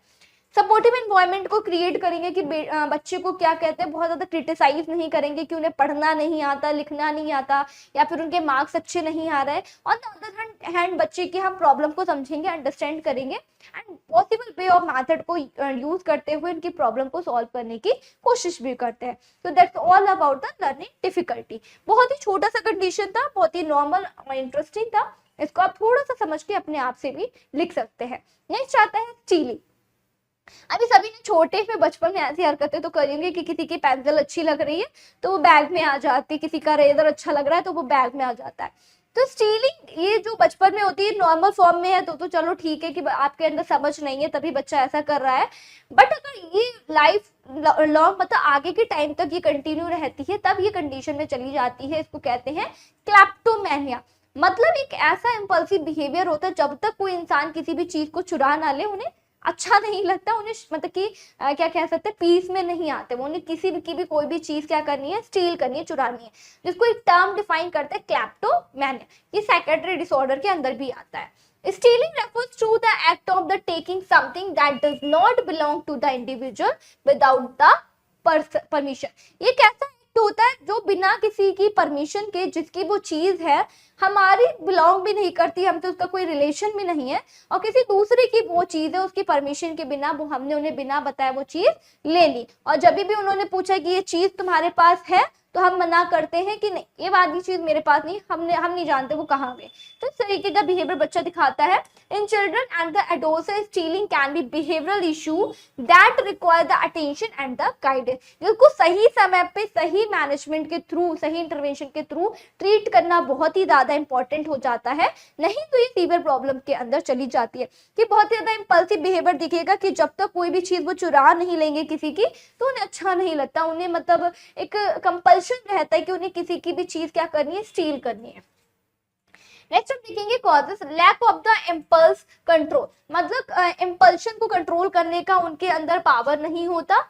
सपोर्टिव एनवायरनमेंट को क्रिएट करेंगे कि बच्चे को क्या कहते हैं, बहुत ज्यादा क्रिटिसाइज नहीं करेंगे कि उन्हें पढ़ना नहीं आता, लिखना नहीं आता, या फिर उनके मार्क्स अच्छे नहीं आ रहे। ऑन द अदर हैंड बच्चे की हम प्रॉब्लम को समझेंगे, अंडरस्टैंड करेंगे, and possible way of method को यूज करते हुए उनकी प्रॉब्लम को सॉल्व करने की कोशिश भी करते हैं। तो that's all about the learning difficulty. बहुत ही छोटा सा कंडीशन था, बहुत ही नॉर्मल और इंटरेस्टिंग था, इसको आप थोड़ा सा समझ के अपने आप से भी लिख सकते हैं। नेक्स्ट आता है स्टीलिंग। अभी सभी ने छोटे में बचपन में ऐसी हरकतें तो करेंगे कि किसी की पेंसिल अच्छी लग रही है तो वो बैग में आ जाती है, किसी का रेजर अच्छा लग रहा है तो वो बैग में आ जाता है। तो स्टीलिंग ये जो बचपन में होती है नॉर्मल फॉर्म में है तो चलो ठीक है कि आपके अंदर समझ नहीं है तभी बच्चा ऐसा कर रहा है, बट अगर ये लाइफ लॉन्ग मतलब आगे के टाइम तक ये कंटिन्यू रहती है तब ये कंडीशन में चली जाती है। इसको कहते हैं क्लैप्टोमैनिया। मतलब एक ऐसा इंपल्सिव बिहेवियर होता है, जब तक कोई इंसान किसी भी चीज को चुरा ना ले, उन्हें अच्छा नहीं लगता उन्हें, मतलब कि क्या कह सकते हैं, पीस में नहीं आते वो, उन्हें किसी भी की भी कोई भी चीज क्या करनी है, स्टील करनी है, चुरानी है, जिसको एक टर्म डिफाइन करते हैं क्लैप्टोमैनिया। ये साइकेट्रिक डिसऑर्डर के अंदर भी आता है। Stealing refers to the act of the taking something that does not belong to the individual without the permission। ये कैसा एक्ट होता है जो बिना किसी की परमिशन के, जिसकी वो चीज है हमारी बिलोंग भी नहीं करती, हमसे उसका कोई रिलेशन भी नहीं है, और किसी दूसरे की वो चीज है, उसकी परमिशन के बिना वो हमने उन्हें बिना बताए वो चीज ले ली, और जब भी उन्होंने पूछा कि ये चीज तुम्हारे पास है तो हम मना करते हैं कि नहीं, ये वाली चीज मेरे पास नहीं, हम नहीं जानते वो कहाँ गए। तो इस तरीके का बिहेवियर बच्चा दिखाता है। In children and the adolescent stealing can be behavioural issue that require the attention and the guidance. जिसको सही समय पे सही मैनेजमेंट के थ्रू, सही इंटरवेंशन के थ्रू ट्रीट करना बहुत ही ज्यादा इंपॉर्टेंट हो जाता है, नहीं तो ये सीवियर प्रॉब्लम के अंदर चली जाती है। कि बहुत ही ज्यादा इंपल्सिव बिहेवियर दिखेगा कि जब तक कोई भी चीज वो चुरा नहीं लेंगे किसी की तो उन्हें अच्छा नहीं लगता, उन्हें मतलब एक कंपल्शन रहता है कि उन्हें किसी की भी चीज क्या करनी है, स्टील करनी है। नेक्स्ट हम देखेंगे causes, lack of the impulse control, मतलब इम्पल्शन को कंट्रोल करने का उनके अंदर पावर नहीं होता।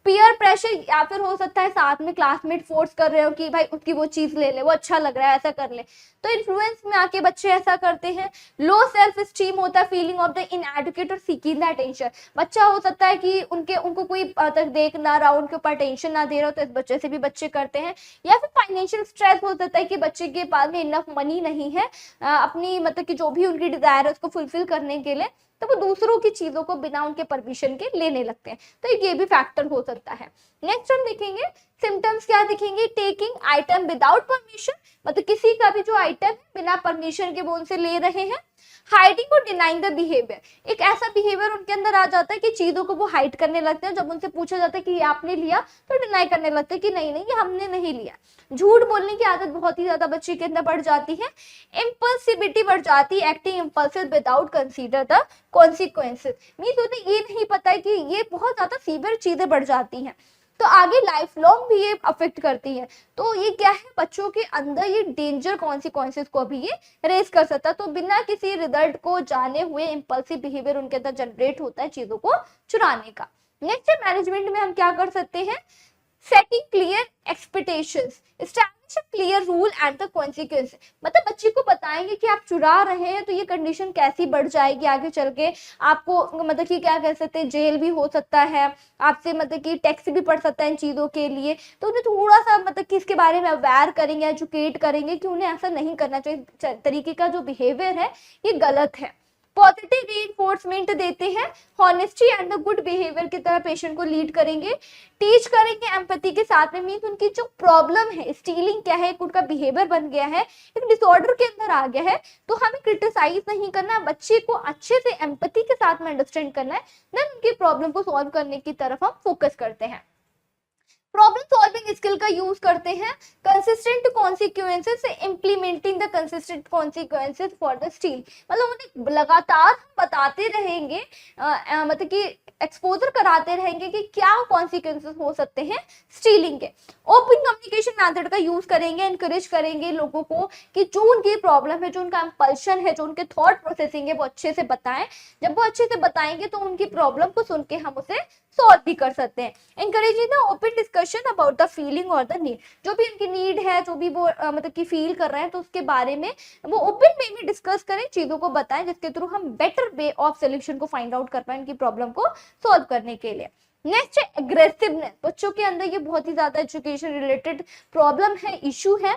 पीयर प्रेशर, या फिर हो सकता है साथ में क्लासमेट फोर्स कर रहे हो कि भाई उसकी वो चीज ले ले, वो अच्छा लग रहा है ऐसा कर ले, तो इन्फ्लुएंस में आके बच्चे ऐसा करते हैं। लो सेल्फ स्टीम होता है, फीलिंग ऑफ द इनएडुकेट और सीकिंग द अटेंशन। बच्चा हो सकता है कि उनको कोई तक देख ना रहा, उनके ऊपर अटेंशन ना दे रहा हो, तो इस बच्चे से भी बच्चे करते हैं। या फिर फाइनेंशियल स्ट्रेस हो सकता है कि बच्चे के पास में इनफ मनी नहीं है अपनी मतलब कि जो भी उनकी डिजायर है उसको फुलफिल करने के लिए, तो वो दूसरों की चीजों को बिना उनके परमिशन के लेने लगते हैं, तो ये भी फैक्टर हो सकता है। नेक्स्ट हम देखेंगे सिम्टम्स क्या दिखेंगे, टेकिंग आइटम विदाउट परमिशन, मतलब किसी का भी जो आइटम है बिना परमिशन के वो उनसे ले रहे हैं। हाइडिंग और डिनाइंग द बिहेवियर, एक ऐसा बिहेवियर उनके अंदर आ जाता है कि चीजों को वो हाइड करने लगते हैं, जब उनसे पूछा जाता है कि ये आपने लिया तो डिनाई करने लगते हैं कि नहीं नहीं ये हमने नहीं लिया। झूठ बोलने की आदत बहुत ही ज्यादा बच्चे के अंदर बढ़ जाती है। इम्पल्सिविटी बढ़ जाती है, acting impulsive without consider the consequences, means उन्हें ये नहीं पता है कि ये बहुत ज्यादा सीवियर चीजें बढ़ जाती हैं, तो आगे लाइफ लॉन्ग भी ये अफेक्ट करती है। तो ये क्या है, बच्चों के अंदर ये डेंजर कॉन्सिक्वेंसेस को भी ये रेस कर सकता है। तो बिना किसी रिजल्ट को जाने हुए इम्पल्सिव बिहेवियर उनके अंदर जनरेट होता है चीजों को चुराने का। नेक्स्ट मैनेजमेंट में हम क्या कर सकते हैं, setting clear expectations, establish a clear rule and the consequence, मतलब बच्चे को बताएंगे कि आप चुरा रहे हैं तो ये कंडीशन कैसी बढ़ जाएगी आगे चल के, आपको मतलब कि क्या कह सकते हैं, जेल भी हो सकता है, आपसे मतलब कि टैक्स भी पड़ सकता है इन चीजों के लिए। तो उन्हें थोड़ा सा मतलब कि इसके बारे में अवेयर करेंगे, एजुकेट करेंगे कि उन्हें ऐसा नहीं करना चाहिए, तरीके का जो बिहेवियर है ये गलत है। पॉजिटिव रीइंफोर्समेंट देते हैं, honesty and the good behaviour की तरह पेशेंट को लीड करेंगे। टीच करेंगे एम्पैथी के साथ में, मीन्स उनकी जो प्रॉब्लम है, स्टीलिंग क्या है, उनका बिहेवियर बन गया है, एक डिसऑर्डर के अंदर आ गया है, तो हमें क्रिटिसाइज नहीं करना, बच्चे को अच्छे से एम्पैथी के साथ में अंडरस्टैंड करना है, देन उनकी प्रॉब्लम को सॉल्व करने की तरफ हम फोकस करते हैं। प्रॉब्लम सॉल्विंग स्किल का यूज करते हैं, कंसिस्टेंट कॉन्सिक्वेंसेस से implementing the consistent consequences for the steel, मतलब उन्हें लगातार हम बताते रहेंगे, मतलब कि एक्सपोजर कराते रहेंगे कि क्या कॉन्सिक्वेंसेस हो सकते हैं स्टीलिंग के। ओपन कम्युनिकेशन मेथड का यूज करेंगे, एनकरेज करेंगे लोगों को कि जो उनकी प्रॉब्लम है, जो उनका इंपल्शन है, जो उनके थॉट प्रोसेसिंग है वो अच्छे से बताएं। जब वो अच्छे से बताएंगे तो उनकी प्रॉब्लम को सुन के हम उसे सॉल्व भी कर सकते हैं। Encouraging the open discussion about the feeling और द नीड, जो भी उनकी नीड है, जो भी वो मतलब कि फील कर रहे हैं, तो उसके बारे में वो ओपन वे में डिस्कस करें, चीजों को बताएं, जिसके थ्रू हम बेटर वे ऑफ सोल्यूशन को फाइंड आउट कर पाए उनकी प्रॉब्लम को सॉल्व करने के लिए। नेक्स्ट है एग्रेसिवनेस, बच्चों के अंदर ये बहुत ही ज्यादा एजुकेशन रिलेटेड प्रॉब्लम है, इशू है।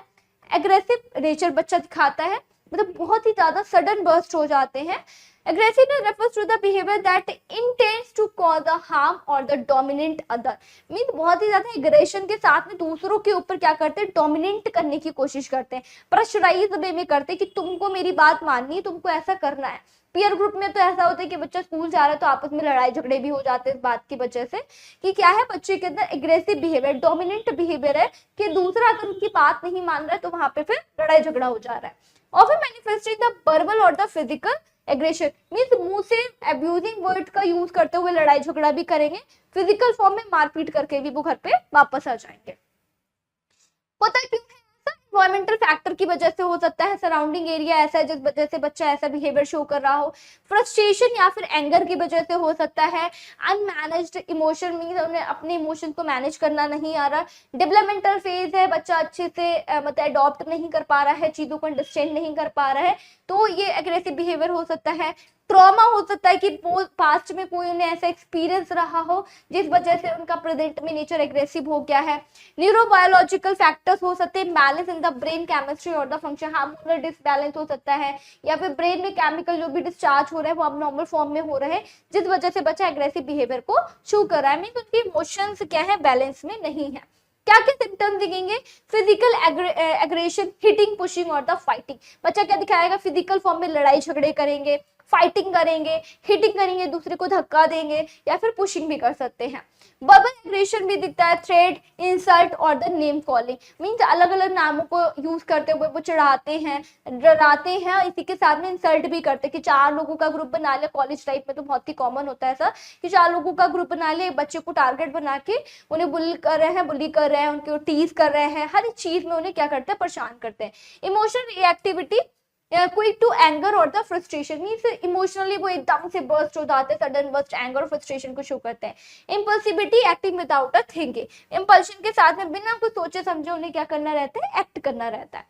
एग्रेसिव नेचर बच्चा दिखाता है, मतलब बहुत ही ज्यादा सडन बर्स्ट हो जाते हैं। Aggressiveness refers to the behavior that intends to cause the harm or the dominant other, mean बहुत ही ज्यादा एग्रेशन के साथ में दूसरों के ऊपर क्या करते हैं, डोमिनेट करने की कोशिश करते हैं, प्रेशराइज वे में करते हैं कि तुमको मेरी बात माननी है, तुमको ऐसा करना है। पीयर ग्रुप में तो ऐसा होता है कि बच्चा स्कूल जा रहा है तो आपस में लड़ाई झगड़े भी हो जाते हैं इस बात की वजह से कि क्या है, बच्चे के अंदर एग्रेसिव बिहेवियर, डोमिनेंट बिहेवियर है कि दूसरा अगर उनकी बात नहीं मान रहा है तो वहां पे फिर लड़ाई झगड़ा हो जा रहा है। ऑफन मैनिफेस्टिंग द वर्बल और द फिजिकल एग्रेशन, मीन्स मुंह से अब्यूजिंग वर्ड का यूज करते हुए लड़ाई झगड़ा भी करेंगे, फिजिकल फॉर्म में मारपीट करके भी वो घर पे वापस आ जाएंगे। पता क्यों है ऐसा, एनवायरमेंटल फैक्टर की वजह से हो सकता है, सराउंडिंग एरिया ऐसा है जिस वजह से बच्चा ऐसा बिहेवियर शो कर रहा हो, फ्रस्ट्रेशन या फिर एंगर की वजह से हो सकता है, अनमैनेज्ड इमोशन मीन उन्हें अपने इमोशन को मैनेज करना नहीं आ रहा, डेवलपमेंटल फेज है, बच्चा अच्छे से मतलब अडॉप्ट नहीं कर पा रहा है, चीजों को अंडरस्टैंड नहीं कर पा रहा है, तो ये एग्रेसिव बिहेवियर हो सकता है। ट्रॉमा हो सकता है कि पास्ट में कोई उन्हें ऐसा एक्सपीरियंस रहा हो जिस वजह से उनका प्रेजेंट में नेचर एग्रेसिव हो गया है। न्यूरोबायोलॉजिकल फैक्टर्स हो सकते हैं, balance in the brain chemistry और द फंक्शन, हार्मोनल डिसबैलेंस हो सकता है, या फिर ब्रेन में केमिकल जो भी डिस्चार्ज हो रहे हैं वो अब नॉर्मल फॉर्म में हो रहे हैं जिस वजह से बच्चा एग्रेसिव बिहेवियर को शो कर रहा है, मीन उनके इमोशंस क्या है, बैलेंस में नहीं है। क्या क्या सिम्टम्स दिखेंगे, फिजिकल एग्रेशन, हिटिंग, पुशिंग और द फाइटिंग, बच्चा क्या दिखाएगा, फिजिकल फॉर्म में लड़ाई झगड़े करेंगे, फाइटिंग करेंगे, हिटिंग करेंगे, दूसरे को धक्का देंगे, या फिर पुशिंग भी कर सकते हैं। वर्बल एग्रेशन भी दिखता है, थ्रेट, इंसल्ट और द नेम कॉलिंग, मीन्स अलग अलग नामों को यूज करते हुए वो चिढ़ाते हैं, डराते हैं, और इसी के साथ में इंसल्ट भी करते हैं कि 4 लोगों का ग्रुप बना लिया, कॉलेज टाइप में तो बहुत ही कॉमन होता है ऐसा कि 4 लोगों का ग्रुप बना लिया, बच्चे को टारगेट बना के उन्हें बुली कर रहे हैं, उनको टीज कर रहे हैं, हर एक चीज में उन्हें क्या करते हैं, परेशान करते हैं। Emotional reactivity, quick to anger और द फ्रस्ट्रेशन, मीन्स इमोशनली वो एकदम से बर्स्ट हो जाते हैं, सडन बर्स्ट एंगर और फ्रस्ट्रेशन को शो करते हैं। Impulsivity, acting without a thinking, impulsion के साथ में बिना कुछ सोचे समझे उन्हें क्या करना रहता है, एक्ट करना रहता है।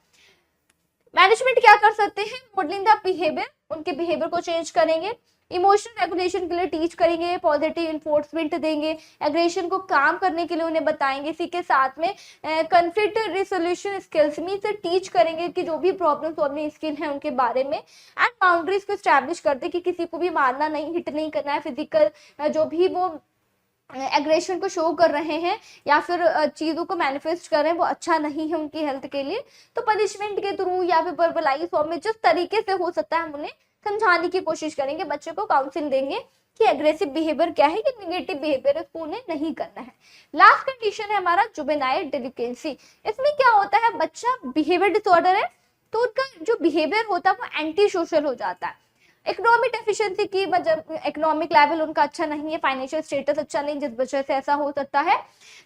मैनेजमेंट क्या कर सकते हैं, मॉडलिंग द बिहेवियर, उनके बिहेवियर को चेंज करेंगे, इमोशनल रेगुलेशन के लिए टीच करेंगे, पॉजिटिव इन्फोर्समेंट देंगे, एग्रेशन को काम करने के लिए उन्हें बताएंगे, इसी के साथ में कॉन्फ्लिक्ट रिसोल्यूशन स्किल्स मीन से टीच करेंगे कि जो भी प्रॉब्लम सॉल्विंग स्किल है उनके बारे में, एंड बाउंड्रीज को स्टैब्लिश करते कि किसी को भी मारना नहीं, हिट नहीं करना है, फिजिकल जो भी वो एग्रेशन को शो कर रहे हैं या फिर चीजों को मैनिफेस्ट कर रहे हैं वो अच्छा नहीं है उनकी हेल्थ के लिए, तो पनिशमेंट के थ्रू या फिर वर्बलाइज फॉर्म में जिस तरीके से हो सकता है हम उन्हें समझाने की कोशिश करेंगे, बच्चे को काउंसिल देंगे कि एग्रेसिव बिहेवियर क्या है, कि नेगेटिव बिहेवियर उसको उन्हें नहीं करना है। लास्ट कंडीशन है हमारा जुवेनाइल डेलिकेंसी, इसमें क्या होता है, बच्चा बिहेवियर डिसऑर्डर है तो उनका जो बिहेवियर होता है वो एंटी सोशल हो जाता है, इकोनॉमिक डेफिशिएंसी की वजह, इकोनॉमिक लेवल उनका अच्छा नहीं है, फाइनेंशियल स्टेटस अच्छा नहीं, जिस वजह से ऐसा हो सकता है।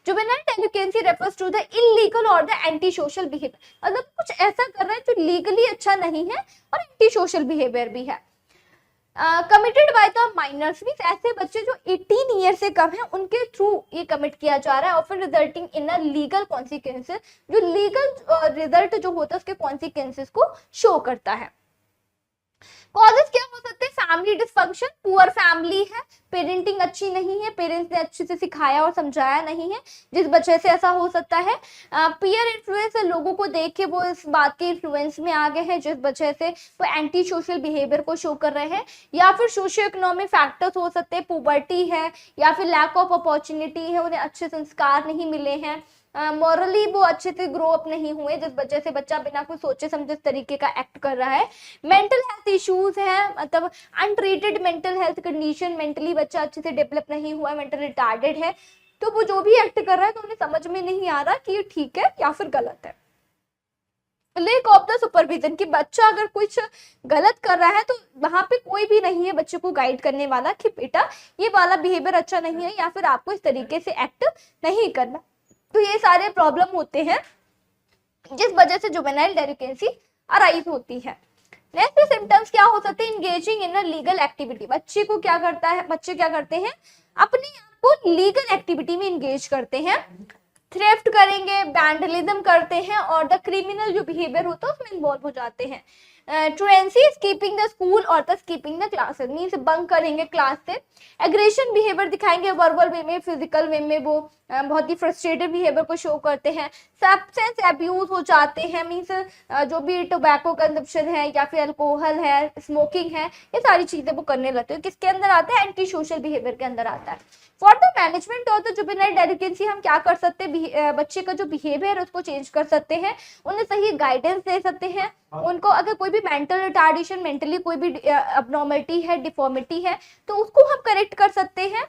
Juvenile delinquency refers to the illegal और द एंटी सोशल बिहेवियर, मतलब कुछ ऐसा कर रहा है जो लीगली अच्छा नहीं है और एंटी सोशल बिहेवियर भी है। Committed by the minors means ऐसे बच्चे जो 18 ईयर से कम है उनके थ्रू ये कमिट किया जा रहा है, often resulting in a legal consequences, जो लीगल रिजल्ट जो होता है उसके कॉन्सिक्वेंसेस को शो करता है। कॉजेस क्या हो सकते हैं, फैमिली डिसफंक्शन, पुअर फैमिली है, पेरेंटिंग अच्छी नहीं है, पेरेंट्स ने अच्छे से सिखाया और समझाया नहीं है जिस वजह से ऐसा हो सकता है। पीयर इन्फ्लुएंस, लोगों को देख के वो इस बात के इन्फ्लुएंस में आ गए हैं जिस वजह से वो एंटी सोशल बिहेवियर को शो कर रहे हैं, या फिर सोशियो इकोनॉमिक फैक्टर्स हो सकते हैं, पुबर्टी है या फिर लैक ऑफ अपॉर्चुनिटी है, उन्हें अच्छे संस्कार नहीं मिले हैं, मॉरली वो अच्छे से ग्रो अप नहीं हुए जिस वजह से बच्चा बिना कुछ सोचे समझे इस तरीके का एक्ट कर रहा है। मेंटल हेल्थ इश्यूज है, मतलब untreated mental health condition, mentally बच्चा अच्छे से डेवलप नहीं हुआ है, मेंटल रिटार्डेड है, तो वो जो भी एक्ट कर रहा है तो उन्हें समझ में नहीं आ रहा कि ये ठीक है या फिर गलत है। लेक ऑफ द सुपरविजन, कि बच्चा अगर कुछ गलत कर रहा है तो वहां पे कोई भी नहीं है बच्चे को गाइड करने वाला कि बेटा ये वाला बिहेवियर अच्छा नहीं है या फिर आपको इस तरीके से एक्ट नहीं करना, तो ये सारे प्रॉब्लम होते हैं जिस वजह से जुवेनाइल डेलिकेंसी अराइज होती है। नेक्स्ट सिम्टम्स क्या हो सकते हैं, engaging in a legal activity, बच्चे को क्या करता है, बच्चे क्या करते हैं, अपने आप को लीगल एक्टिविटी में इंगेज करते हैं, थ्रेफ्ट करेंगे, वैंडलिज्म करते हैं और द क्रिमिनल जो बिहेवियर होता है उसमें इन्वॉल्व हो जाते हैं। ट्रेंसी, स्कीपिंग द स्कूल और the skipping the classes, means bunk करेंगे क्लास से, एग्रेशन बिहेवियर दिखाएंगे, वर्बल वे में, फिजिकल वे में वो बहुत ही फ्रस्ट्रेटेड बिहेवियर को शो करते हैं, सब्सटेंस अब्यूज हो जाते हैं, मींस जो भी टोबैको कंजप्शन है या फिर अल्कोहल है, स्मोकिंग है, ये सारी चीजें वो करने लगते हैं, किसके अंदर आता है, एंटी सोशल बिहेवियर के अंदर आता है। For the management of the juvenile delinquency हम क्या कर सकते हैं, बच्चे का जो बिहेवियर है उसको चेंज कर सकते हैं, उन्हें सही गाइडेंस दे सकते हैं, उनको अगर कोई भी मेंटल रिटार्डेशन, मेंटली कोई भी अबनॉर्मलिटी है, डिफॉर्मिटी है तो उसको हम करेक्ट कर सकते हैं,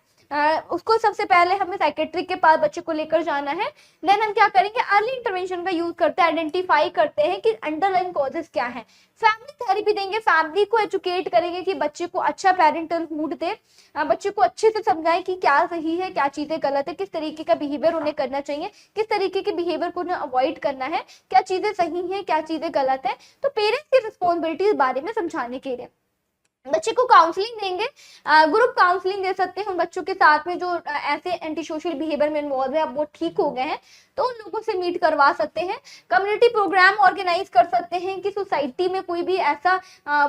उसको सबसे पहले हमें साइकेट्रिक के पास बच्चे को लेकर जाना है। देन हम क्या करेंगे, अर्ली इंटरवेंशन का यूज करते हैं, आइडेंटिफाई करते हैं कि अंडरलाइन कॉजेस क्या है। फैमिली थेरेपी देंगे, फैमिली को एजुकेट करेंगे कि बच्चे को अच्छा पेरेंटल मूड दे, बच्चे को अच्छे से समझाएं कि क्या सही है क्या चीजें गलत है, किस तरीके का बिहेवियर उन्हें करना चाहिए, किस तरीके के बिहेवियर को उन्हें अवॉइड करना है, क्या चीजें सही है क्या चीजें गलत है। तो पेरेंट्स की रिस्पॉन्सिबिलिटी इस बारे में समझाने के लिए बच्चे को काउंसलिंग देंगे, ग्रुप काउंसलिंग दे सकते हैं उन बच्चों के साथ में जो ऐसे एंटी सोशल बिहेवियर में इन्वॉल्व है, अब वो ठीक हो गए हैं तो उन लोगों से मीट करवा सकते हैं। कम्युनिटी प्रोग्राम ऑर्गेनाइज कर सकते हैं कि सोसाइटी में कोई भी ऐसा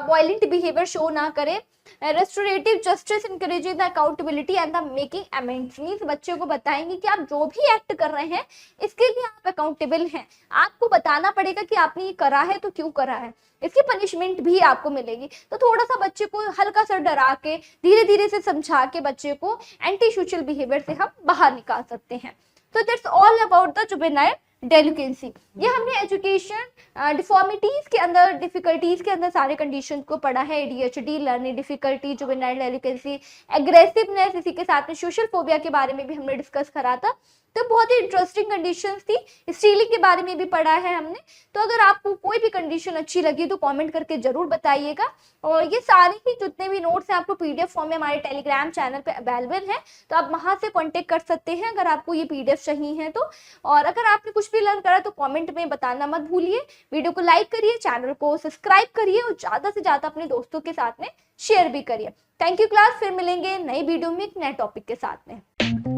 वायलेंट बिहेवियर शो ना करे। Restorative justice encourages the accountability and the making amends, means बच्चे को बताएंगे कि आप जो भी एक्ट कर रहे हैं इसके लिए आप अकाउंटेबल हैं, आपको बताना पड़ेगा कि आपने ये करा है तो क्यों करा है, इसकी पनिशमेंट भी आपको मिलेगी। तो थोड़ा सा बच्चे को हल्का सा डरा के धीरे धीरे से समझा के बच्चे को एंटी सोशल बिहेवियर से हम बाहर निकाल सकते हैं। तो that's all about the juvenile delinquency. ये हमने एजुकेशन डिफॉर्मिटीज के अंदर, डिफिकल्टीज के अंदर सारे कंडीशन को पढ़ा है, ADHD, learning difficulty, juvenile delinquency, aggressiveness, इसी के साथ में सोशल फोबिया के बारे में भी हमने डिस्कस करा था। तो बहुत ही इंटरेस्टिंग कंडीशंस थी। स्टीलिंग के बारे में भी पढ़ा है हमने। तो अगर आपको कोई भी कंडीशन अच्छी लगी तो कमेंट करके जरूर बताइएगा। और ये सारे ही जितने भी नोट्स हैं आपको पीडीएफ फॉर्म में हमारे टेलीग्राम चैनल पे अवेलेबल है, तो आप वहां से कांटेक्ट कर सकते हैं अगर आपको ये पीडीएफ चाहिए है तो। और अगर आपने कुछ भी लर्न करा तो कमेंट में बताना मत भूलिए। वीडियो को लाइक करिए, चैनल को सब्सक्राइब करिए और ज्यादा से ज्यादा अपने दोस्तों के साथ में शेयर भी करिए। थैंक यू क्लास, फिर मिलेंगे नई वीडियो में एक नए टॉपिक के साथ में।